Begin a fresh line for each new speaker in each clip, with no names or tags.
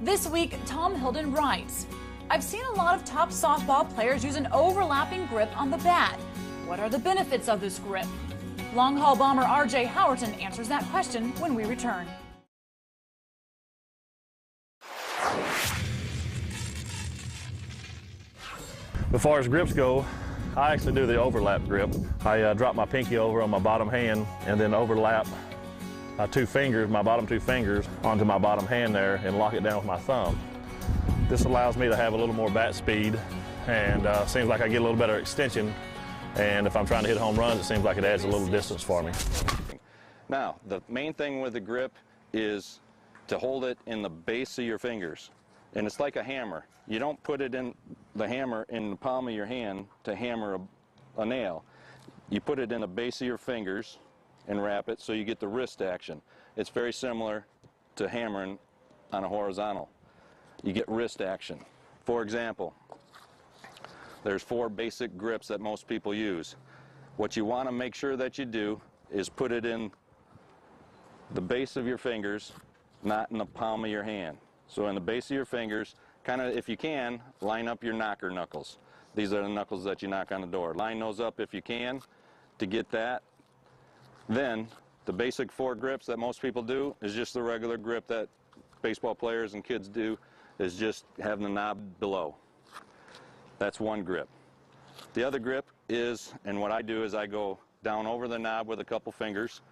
This week, Tom Hilden writes, I've seen a lot of top softball players use an overlapping grip on the bat. What are the benefits of this grip? Long haul bomber R.J. Howerton answers that question when we return.
As far as grips go, I actually do the overlap grip. I drop my pinky over on my bottom hand and then overlap my bottom two fingers onto my bottom hand there and lock it down with my thumb. This allows me to have a little more bat speed and seems like I get a little better extension, and if I'm trying to hit home runs, it seems like it adds a little distance for me.
Now, the main thing with the grip is to hold it in the base of your fingers, and it's like a hammer. You don't put it in the hammer in the palm of your hand to hammer a nail. You put it in the base of your fingers and wrap it so you get the wrist action. It's very similar to hammering on a horizontal. You get wrist action. For example, there's 4 basic grips that most people use. What you want to make sure that you do is put it in the base of your fingers, not in the palm of your hand. So in the base of your fingers, kind of, if you can, line up your knocker knuckles. These are the knuckles that you knock on the door. Line those up if you can to get that. Then the basic 4 grips that most people do is just the regular grip that baseball players and kids do, is just having the knob below. That's one grip. The other grip is, and what I do is I go down over the knob with a couple fingers.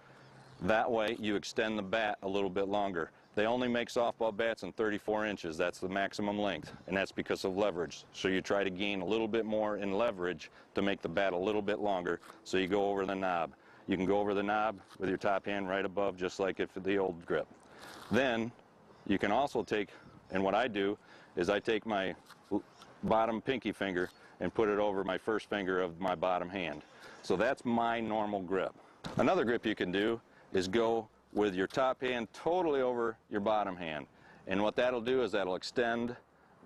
That way you extend the bat a little bit longer. They only make softball bats in 34 inches. That's the maximum length, and that's because of leverage. So you try to gain a little bit more in leverage to make the bat a little bit longer, so you go over the knob. You can go over the knob with your top hand right above, just like if the old grip. Then you can also take, and what I do is I take my bottom pinky finger and put it over my first finger of my bottom hand. So that's my normal grip. Another grip you can do is go with your top hand totally over your bottom hand. And what that'll do is that'll extend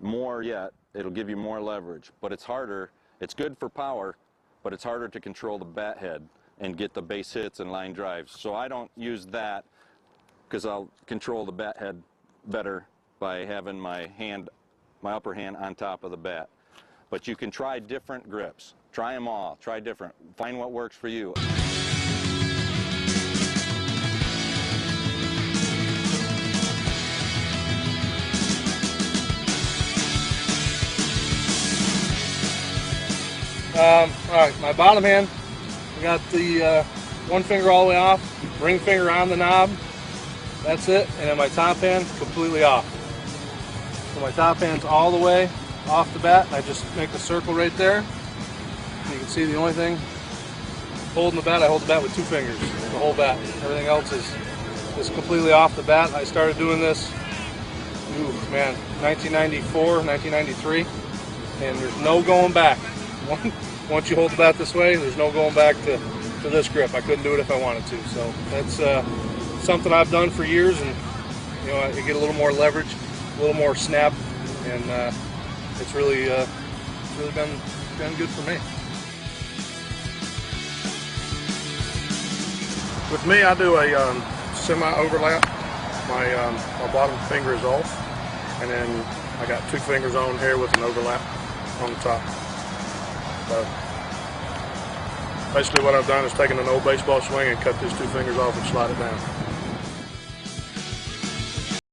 more yet. It'll give you more leverage. But it's harder. It's good for power, but it's harder to control the bat head and get the base hits and line drives. So I don't use that because I'll control the bat head better by having my upper hand on top of the bat. But you can try different grips. Try them all. Try different. Find what works for you.
All right, my bottom hand, I got the one finger all the way off, ring finger on the knob, that's it, and then my top hand completely off. So my top hand's all the way off the bat, and I just make a circle right there. You can see the only thing holding the bat, I hold the bat with 2 fingers, the whole bat. Everything else is completely off the bat. I started doing this, 1994, 1993, and there's no going back. Once you hold the bat this way, there's no going back to this grip. I couldn't do it if I wanted to. So that's something I've done for years, and you know, you get a little more leverage, a little more snap, and it's really been good for me.
With me, I do a semi-overlap. My bottom finger is off, and then I got 2 fingers on here with an overlap on the top. So basically what I've done is taken an old baseball swing and cut these 2 fingers off and slide it down.